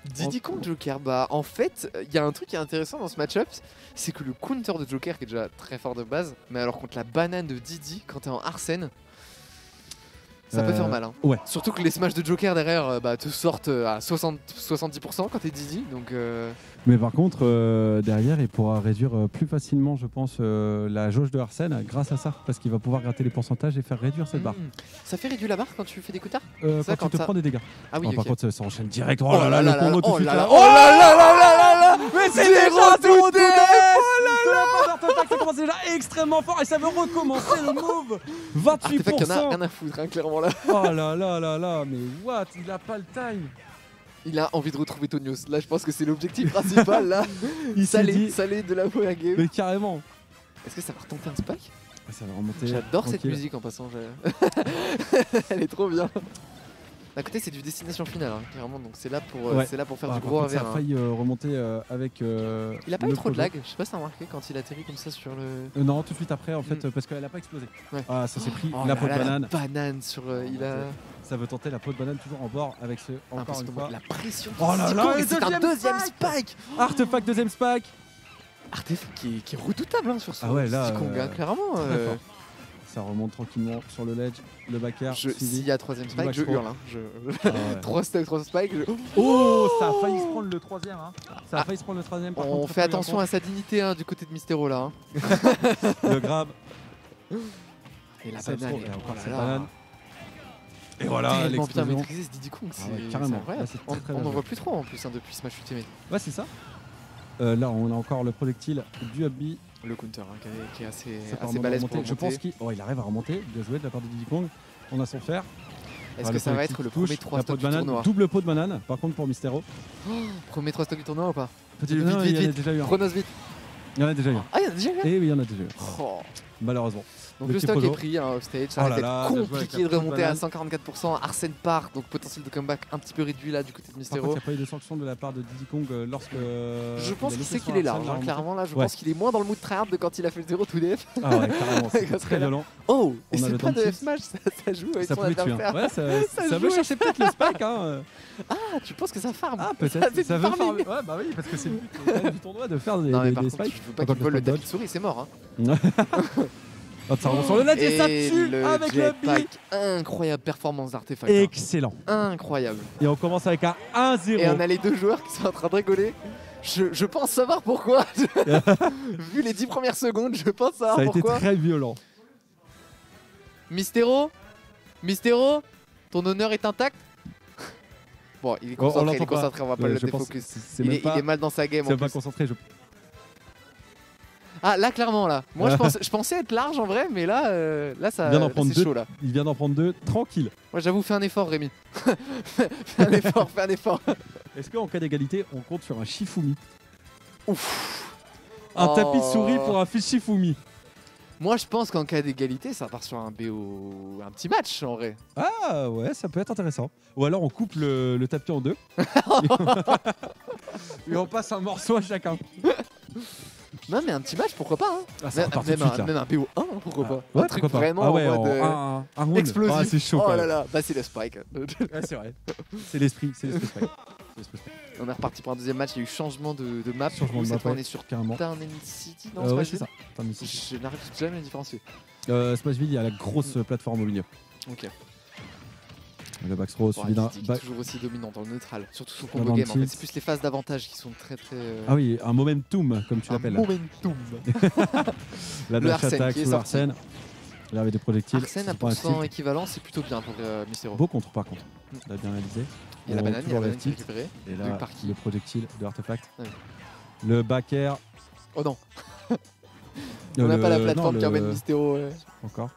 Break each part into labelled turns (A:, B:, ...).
A: Diddy contre Joker, bah en fait, il y a un truc qui est intéressant dans ce match-up, c'est que le counter de Joker qui est déjà très fort de base, mais alors contre la banane de Diddy, quand t'es en Arsène, ça peut faire mal. Hein.
B: Ouais.
A: Surtout que les smash de Joker derrière te sortent à 70% quand t'es Diddy, donc...
B: Mais par contre, derrière, il pourra réduire plus facilement, je pense, la jauge de Arsène grâce à ça, parce qu'il va pouvoir gratter les pourcentages et faire réduire cette barre.
A: Ça fait réduire la barre quand tu fais des coups
B: Quand tu te prends des dégâts.
A: Ah oui,
B: Par
A: ok.
B: contre, ça enchaîne direct. Oh là là, le combo tout de suite là.
A: Oh là là là là là.
B: Mais c'est déjà tout ça commence déjà extrêmement fort et ça veut recommencer le move. 28%.
A: Artefact, y'en a rien à foutre, hein, clairement là.
B: Oh là là là là, mais what? Il a pas le time.
A: Il a envie de retrouver Tonios. Là, je pense que c'est l'objectif principal. Là,
B: il
A: salé de la première game.
B: Mais carrément.
A: Est-ce que ça va retenter un spike?
B: Ça va remonter.
A: J'adore cette musique en passant. Elle est trop bien. D'un côté, c'est du destination finale, hein, clairement. Donc c'est là pour faire du gros AVR.
B: Ça a failli remonter avec.
A: Il a pas eu trop de lag. Je sais pas si t'as remarqué quand il atterrit comme ça sur le.
B: Non, tout de suite après, en fait, parce qu'elle a pas explosé.
A: Ouais.
B: Ah, ça s'est pris
A: Oh
B: la peau de banane.
A: La banane sur. Il a.
B: Ça veut tenter la peau de banane toujours en bord avec ce. Encore une fois.
A: La pression.
B: Oh là là,
A: c'est un deuxième spike.
B: Artefact deuxième spike.
A: Artefact qui est redoutable hein, sur ce Kong, clairement.
B: Ça remonte tranquillement sur le ledge, le back air.
A: S'il y a troisième spike, je hurle. Hein.
B: Ah ouais.
A: 3 spikes.
B: Oh, ça a failli se prendre le troisième. Hein. Ça a failli se prendre le troisième. Par
A: on
B: contre,
A: fait attention à sa dignité hein, du côté de Mysterio là. Hein.
B: Le grab.
A: Et la banane.
B: Et encore cette banane. Et voilà,
A: tellement bien maîtrisé ce Diddy Kong.
B: Carrément.
A: Incroyable. On n'en voit plus trop en plus hein, depuis Smash Ultimate.
B: Ouais, c'est ça. Là, on a encore le projectile du up B.
A: Le counter hein, qui est assez balèze pour remonter.
B: Je pense qu'il arrive à remonter. Bien joué de la part de Diddy Kong. On a son fer.
A: Est-ce que ça va être le premier 3 stock du tournoi?
B: Double pot de banane, par contre pour Mysterio.
A: Premier 3 stock du tournoi ou pas?
B: Il y en a déjà eu un.
A: Chronos vite.
B: Il y en a déjà eu un.
A: Ah, il y en a déjà eu un?
B: Eh oui, il y en a déjà eu un. Malheureusement.
A: Donc le stock est pris hein, offstage, ça va être compliqué de remonter à 144%. Arsène part, donc potentiel de comeback un petit peu réduit là du côté de Mysterio.
B: Par contre, il n'y a pas eu de sanction de la part de Diddy Kong lorsque.
A: Je pense qu'il sait qu'il est large, clairement là. Je pense qu'il est moins dans le mood tryhard de quand il a fait le 0 to DF.
B: Ah ouais, carrément, c'est très violent.
A: Oh, et c'est pas de F-Smash, ça joue avec son adversaire.
B: Ouais, ça veut chercher peut-être le spike. Hein.
A: Ah, tu penses que ça farm?
B: Ah, peut-être. Ça veut farmer. Ouais, bah oui, parce que c'est le but du tournoi de faire des spikes.
A: Je veux pas qu'il vole le tapis de souris, c'est mort.
B: Ça remonte sur le net et ça tue avec le B.
A: Incroyable performance d'Artefact.
B: Excellent.
A: Incroyable.
B: Et on commence avec un 1-0.
A: Et on a les deux joueurs qui sont en train de rigoler. Je pense savoir pourquoi. Vu les 10 premières secondes, je pense savoir pourquoi.
B: Ça a été très violent.
A: Mysterio, ton honneur est intact. Bon, il est concentré, on va pas le défocus. Il est mal dans sa game.
B: C'est pas concentré,
A: Ah là clairement là. Moi je pensais être large en vrai mais là ça c'est chaud là.
B: Il vient d'en prendre deux, tranquille.
A: Moi j'avoue fais un effort Rémi. fais un effort.
B: Est-ce qu'en cas d'égalité on compte sur un Shifumi?
A: Ouf.
B: Un tapis de souris pour un fils Shifumi.
A: Moi je pense qu'en cas d'égalité ça part sur un BO, un petit match en vrai.
B: Ah ouais ça peut être intéressant. Ou alors on coupe le tapis en deux. Et on passe un morceau à chacun.
A: Non mais un petit match pourquoi pas hein. Même un BO1 pourquoi pas.
B: Ouais,
A: un truc vraiment en mode explosif.
B: Ah, c'est chaud.
A: Oh là là, bah c'est le spike.
B: Ouais, c'est vrai. C'est l'esprit spike.
A: On est reparti pour un deuxième match, il y a eu changement de map.
B: Cette
A: fois on est sur
B: carrément.
A: Turn City, non
B: ouais, c'est ça.
A: Je n'arrive jamais à les différencier.
B: Smashville, il y a la grosse plateforme au milieu.
A: Ok.
B: Le back throw suivi d'un.
A: Qui est toujours aussi dominant dans le neutral, surtout son combo game. En fait, c'est plus les phases d'avantage qui sont très.
B: Ah oui, un momentum comme tu l'appelles.
A: Un momentum.
B: La dash attack sous Arsène. Il avait des projectiles.
A: Arsène à pourcent équivalent, c'est plutôt bien pour Mysterio.
B: Beau contre par contre. Il a bien réalisé.
A: Il y a la banane qui est récupérée.
B: Et là, le projectile de Artefact. Le back air.
A: Oh non. On n'a pas la plateforme qui emmène Mysterio.
B: Encore.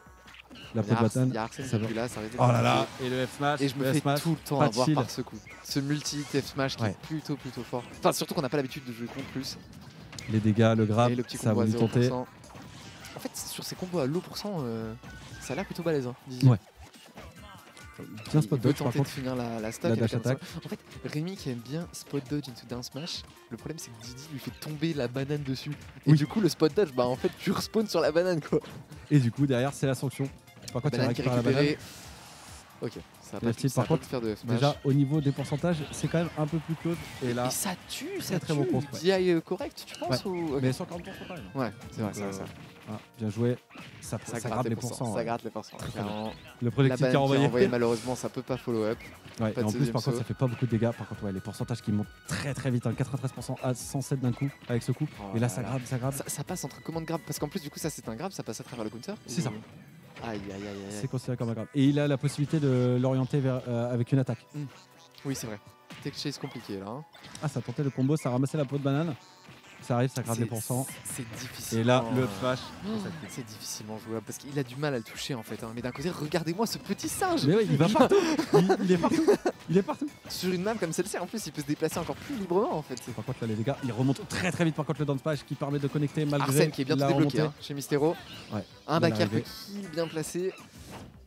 B: La peau de banane.
A: Il y a Arsène qui est là, ça
B: oh là là. Et le F-Smash.
A: Et je me fais tout le temps avoir par ce coup. Ce multi-F-Smash qui est plutôt fort. Enfin, surtout qu'on n'a pas l'habitude de jouer contre plus.
B: Les dégâts, le grab, ça va lui tenter.
A: En fait, sur ces combos à low pourcent, ça a l'air plutôt balèze.
B: Ouais. Bien spot dodge
A: par contre. De finir la stock
B: la dash attack.
A: En fait, Rémi qui aime bien spot dodge into down smash, le problème c'est que Diddy lui fait tomber la banane dessus. Et du coup, le spot dodge, bah en fait, tu respawns sur la banane quoi.
B: Et du coup, derrière, c'est la sanction. Par contre, il récupère la banane.
A: Ok, ça
B: Le
A: va
B: style,
A: pas
B: par contre,
A: faire de smash.
B: Déjà, au niveau des pourcentages, c'est quand même un peu plus close. Et là,
A: Et ça tue, ça
B: très
A: tue.
B: bon compte, ouais.
A: DI correct, tu penses ou... Ok.
B: mais 140% quand même.
A: Ouais, c'est vrai,
B: Donc,
A: c'est vrai.
B: ah, bien joué. Ça gratte les pourcents.
A: Ça
B: Ouais.
A: gratte les pourcents.
B: Très, très
A: Clairement.
B: Le
A: La
B: projectile qui
A: banane
B: a envoyé.
A: malheureusement, ça peut pas follow up.
B: Ouais,
A: Pas
B: et
A: de
B: en plus,
A: deuxième
B: par contre,
A: saut.
B: ça fait pas beaucoup de dégâts. Par contre, ouais, les pourcentages qui montent très vite, hein, 93% à 107 d'un coup avec ce coup.
A: Oh
B: Et là,
A: là
B: ça
A: là.
B: grave, ça grave.
A: Ça passe entre commande grab parce qu'en plus du coup ça c'est un grab, ça passe à travers le counter.
B: C'est ça.
A: Aïe aïe aïe aïe.
B: C'est considéré comme un grave. Et il a la possibilité de l'orienter vers avec une attaque.
A: Oui c'est vrai. Tech chase compliqué là. Hein.
B: Ah, ça tentait le combo, ça ramassait la peau de banane. Ça arrive, ça gratte les
A: C'est-
B: pourcents.
A: C'est difficile.
B: Et là, le up smash.
A: C'est difficilement jouable parce qu'il a du mal à le toucher en fait. Hein. Mais d'un côté, regardez-moi ce petit singe.
B: Mais oui, il va partout. Il est partout. Il est partout.
A: Sur une map comme celle-ci, en plus, il peut se déplacer encore plus librement en fait.
B: Par contre, là, les dégâts, il remonte très vite. Par contre, le down smash qui permet de connecter malgré
A: Arsène qui est bien
B: la
A: débloqué
B: remontée.
A: hein, chez Mystero.
B: Ouais,
A: Un
B: il
A: back air
B: arrivé.
A: kill bien placé.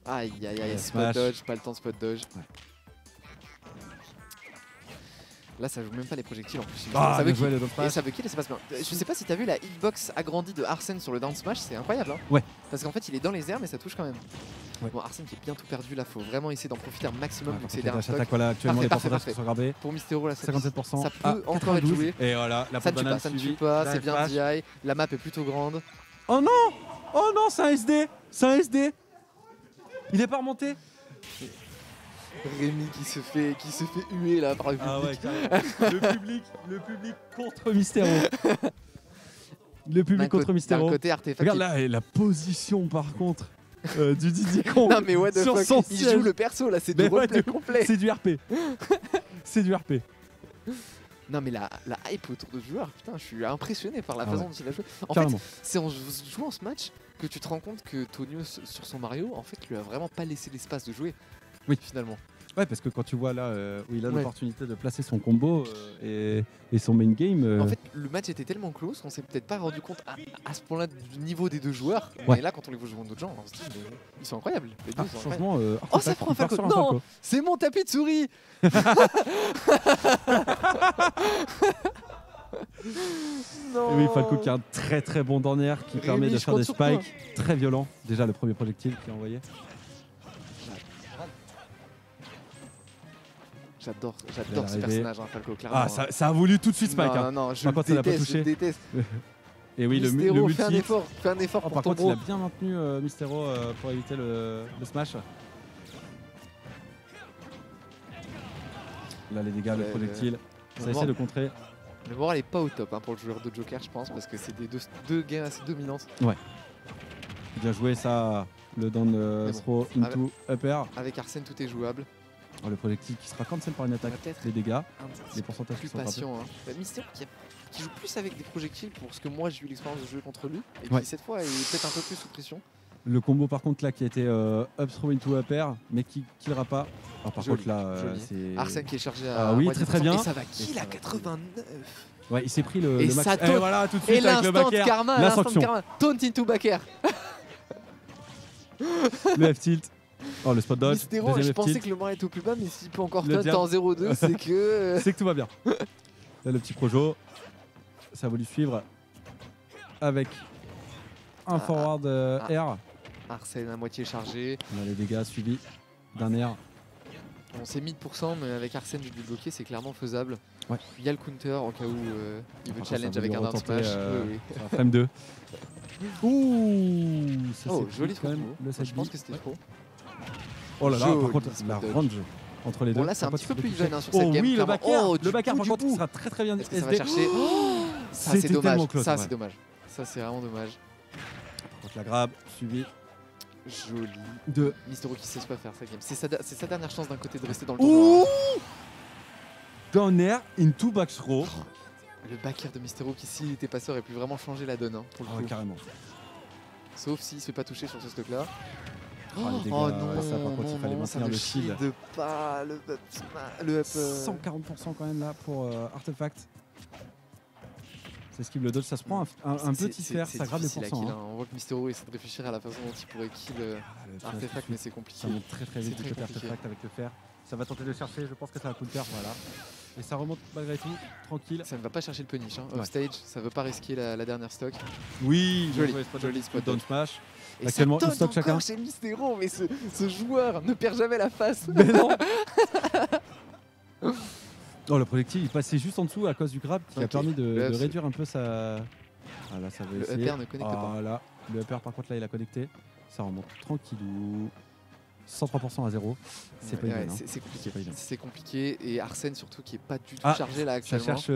A: Aïe aïe aïe,
B: Le
A: spot
B: smash.
A: dodge, pas le temps de spot dodge.
B: Ouais.
A: Là, ça joue même pas les projectiles en plus.
B: Ah,
A: ça
B: bien
A: veut
B: joué
A: kill.
B: le down
A: Et
B: smash.
A: ça veut kill et ça passe bien. Je sais pas si t'as vu la hitbox agrandie de Arsène sur le down smash, c'est incroyable. Hein
B: Ouais.
A: Parce qu'en fait, il est dans les airs, mais ça touche quand même.
B: Ouais.
A: Bon, Arsène qui est bien tout perdu là, faut vraiment essayer d'en profiter un maximum
B: Ouais,
A: vu que
B: par
A: c'est
B: contre,
A: dernier
B: dash
A: stock.
B: attack, voilà, actuellement, les
A: Parfait,
B: pourcentages
A: parfait.
B: sont gravés.
A: Pour Mystero, là,
B: 57%.
A: ça peut encore être
B: 92.
A: joué.
B: Et voilà, la
A: Ça
B: peau
A: ne
B: de
A: tue pas,
B: banane
A: ça ne tue
B: suivie.
A: pas,
B: Là,
A: c'est bien
B: flash.
A: DI. La map est plutôt grande.
B: Oh non. Oh non, c'est un SD. C'est un SD. Il est pas remonté.
A: Rémi qui se fait huer là par le public.
B: Ah ouais, carrément. le public contre Mystero. Le public contre
A: D'un
B: Mystero.
A: côté, Artefact.
B: Regarde là, et la position par contre du Didier Kong
A: Non mais what the
B: sur
A: fuck,
B: son
A: il
B: siège.
A: joue le perso là, c'est du
B: Mais ouais,
A: roleplay
B: de-
A: complet.
B: C'est du RP. C'est du RP.
A: Non mais la hype autour de ce joueur, putain, je suis impressionné par la
B: Ah
A: façon
B: ouais.
A: dont il a joué. En
B: Carrément.
A: fait, c'est en jouant ce match que tu te rends compte que Tonius sur son Mario, en fait, lui a vraiment pas laissé l'espace de jouer.
B: Oui.
A: Finalement.
B: Ouais, parce que quand tu vois là où il a
A: Ouais.
B: l'opportunité de placer son combo et son main game.
A: En fait, le match était tellement close qu'on s'est peut-être pas rendu compte à ce point-là du niveau des deux joueurs.
B: Ouais.
A: Mais là, quand on les voit jouer d'autres gens, on se dit, mais ils sont incroyables. Les deux
B: ah,
A: sont incroyables.
B: franchement,
A: Oh, ça
B: Artefact,
A: prend un
B: il part
A: Falco.
B: sur un
A: Non,
B: Falco.
A: c'est mon tapis de souris. Non.
B: Et oui, Falco qui a un très bon dernier qui
A: Rémi,
B: permet de
A: je
B: faire
A: compte
B: des
A: sur toi.
B: spikes très violents. Déjà le premier projectile qui est envoyé.
A: J'adore ce
B: l'arrivée.
A: personnage, hein, Falco, clairement.
B: Ah, ça a voulu tout de suite spike.
A: Non,
B: hein.
A: non, je
B: Par
A: le
B: contre, ça l'a pas
A: déteste, je le
B: touché.
A: déteste.
B: Et oui, le
A: Mystero, fais un
B: multi.
A: effort,
B: Oh,
A: pour
B: par
A: ton
B: contre,
A: bro.
B: il a bien maintenu Mystero pour éviter le smash. Là, les dégâts, le
A: Ouais,
B: projectile. Ça
A: le
B: essaie de contrer.
A: Le moral est pas au top hein, pour le joueur de Joker, je pense, parce que c'est des deux games assez dominantes.
B: Bien joué, ça. Le down
A: Mais bon.
B: throw into upper.
A: Avec Arsène, tout est jouable.
B: Oh, le projectile qui sera cancel par une
A: On
B: attaque.
A: va peut-être
B: Les dégâts,
A: un
B: les
A: petit
B: pourcentages
A: peu
B: qui
A: plus
B: sont ratés.
A: patient. Hein. Mystero qui joue plus avec des projectiles pour ce que moi j'ai eu l'expérience de jouer contre lui. Et
B: Ouais.
A: puis cette fois, il est peut-être un peu plus sous pression.
B: Le combo par contre là qui a été up throw into upper, mais qui killera pas. Alors, par
A: Joli,
B: contre là,
A: joli.
B: c'est.
A: Arsène qui est chargé à.
B: Ah oui,
A: moitié
B: très
A: %,
B: bien.
A: Et ça va
B: Et
A: kill
B: ça
A: à
B: va
A: 89.
B: Ouais, il s'est pris le
A: Et
B: max.
A: ça
B: Et
A: taunt.
B: voilà, tout de
A: Et
B: suite avec le
A: l'instant
B: back air.
A: karma,
B: la
A: l'instant
B: sanction.
A: karma. Taunt into back air.
B: Le F-tilt. Oh, le spot dodge.
A: Mystero, je
B: Deuxième
A: pensais
B: F-tilt.
A: que le moral était au plus bas, mais s'il peut encore
B: Le
A: taunt
B: diable.
A: en 0-2, c'est que.
B: C'est que tout va bien. Là, le petit projo. Ça a voulu suivre avec un forward air.
A: Arsène à moitié chargé.
B: On a les dégâts suivis d'un air.
A: On s'est 1000%, mais avec Arsène du bloqué, c'est clairement faisable.
B: Ouais.
A: Il y a le counter au cas où il veut
B: Par contre,
A: challenge
B: ça a
A: avec
B: voulu
A: un down
B: retenter,
A: smash. Oui,
B: sur la frame 2. Ouh, ça
A: Oh,
B: c'est
A: joli
B: quand
A: trop.
B: même le
A: Je
B: set
A: pense
B: B.
A: que c'était trop.
B: Oh là là,
A: Joli
B: par contre,
A: spot
B: la
A: dodge.
B: range entre les deux.
A: Bon, là, c'est un
B: Par
A: petit
B: contre,
A: peu plus
B: il faut
A: even hein, sur
B: toucher.
A: cette
B: Oh
A: game.
B: oui, le
A: clairement.
B: back air.
A: Oh,
B: Le
A: du
B: back air,
A: bout,
B: par
A: du
B: contre,
A: bout.
B: sera très bien
A: Est-ce que ça va
B: SD.
A: chercher Ça,
B: C'était
A: c'est dommage.
B: tellement close,
A: Ça,
B: ouais.
A: c'est dommage. Ça, c'est vraiment dommage.
B: Par contre, la grab suivi
A: Joli.
B: de.
A: Mystero qui sait pas faire sa game. C'est sa dernière chance d'un côté de rester dans le tournoi.
B: Ouh, down air into back throw.
A: Le back air de Mystero qui, s'il était passeur, aurait pu vraiment changer la donne. Hein, pour le
B: Ah ouais,
A: coup.
B: carrément.
A: Sauf s'il se fait pas toucher sur ce stock là.
B: Oh, les dégâts,
A: Oh non,
B: ouais, ça, par contre, il fallait
A: non, ça
B: maintenir
A: ne
B: le shield.
A: shield pas le up. Le up
B: 140% quand même là pour Artefact. Ça esquive le dodge, ça se prend un petit fer, ça grave les
A: difficile à
B: pourcents.
A: kill,
B: hein.
A: hein. On voit que Mystero essaie de réfléchir à la façon dont il pourrait kill
B: Ah, le challenge
A: Artefact,
B: tout
A: mais
B: de
A: c'est
B: suite,
A: compliqué.
B: ça monte très
A: C'est
B: vite du
A: très
B: côté
A: compliqué.
B: Artefact avec le fer. Ça va tenter de chercher, je pense que ça va counter, voilà. Et ça remonte malgré tout, tranquille.
A: Ça ne va pas chercher le punish. Hein.
B: Ouais.
A: Offstage, ça veut pas risquer la dernière stock.
B: Oui,
A: Joli,
B: bien joué,
A: joli spot
B: down
A: dodge.
B: smash.
A: Et
B: Actuellement,
A: ça
B: une
A: donne
B: stock
A: encore
B: chacun.
A: chez Mysterio, mais ce joueur ne perd jamais la face.
B: Mais non. Oh, le projectile il passait juste en dessous à cause du grab qui a
A: Ok.
B: permis de
A: Là, c'est-
B: réduire un peu sa. Ah là, ça va
A: Le
B: essayer.
A: upper ne connecte pas.
B: Voilà. Le upper par contre là il a connecté. Ça remonte tranquillou. 103% à 0. C'est pas
A: Ouais,
B: évident.
A: c'est compliqué.
B: C'est pas évident.
A: C'est compliqué. Et Arsène surtout qui est pas du tout
B: Ah,
A: chargé là
B: Ça
A: actuellement.
B: cherche.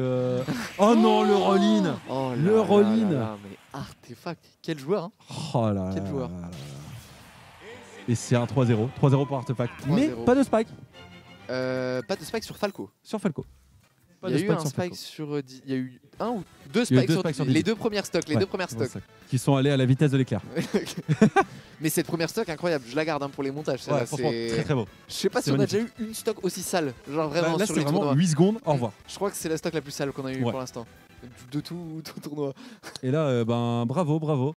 B: Oh non, le roll-in.
A: Oh là
B: Le
A: là
B: roll-in.
A: là là, mais artefact. Quel joueur hein.
B: Oh là
A: Quel
B: là
A: joueur.
B: là là là. Et c'est un 3-0. 3-0 pour Artefact.
A: 3-0.
B: Mais pas de spike
A: Pas de spike sur Falco.
B: sur Falco. Pas
A: Il y
B: de
A: a eu un
B: sur
A: spike
B: Falco.
A: sur. Il y a eu un ou deux
B: Il y a eu
A: spikes
B: deux
A: sur
B: spikes sur
A: les
B: Didi.
A: deux premières stocks. Les
B: Ouais,
A: deux premières
B: c'est pour
A: stocks.
B: ça. Qui sont allés à la vitesse de l'éclair.
A: Mais cette première stock incroyable, je la garde hein, pour les montages.
B: Ouais,
A: celle-là,
B: franchement,
A: c'est-
B: très très beau.
A: Je sais pas
B: c'est
A: si on a
B: magnifique.
A: déjà eu une stock aussi sale. Genre vraiment
B: Là,
A: sur
B: c'est
A: les
B: vraiment
A: tournois.
B: 8 secondes. Au revoir.
A: Je crois que c'est la stock la plus sale qu'on a eu
B: Ouais.
A: pour l'instant. De tout tournoi.
B: Et là, ben, bravo, bravo.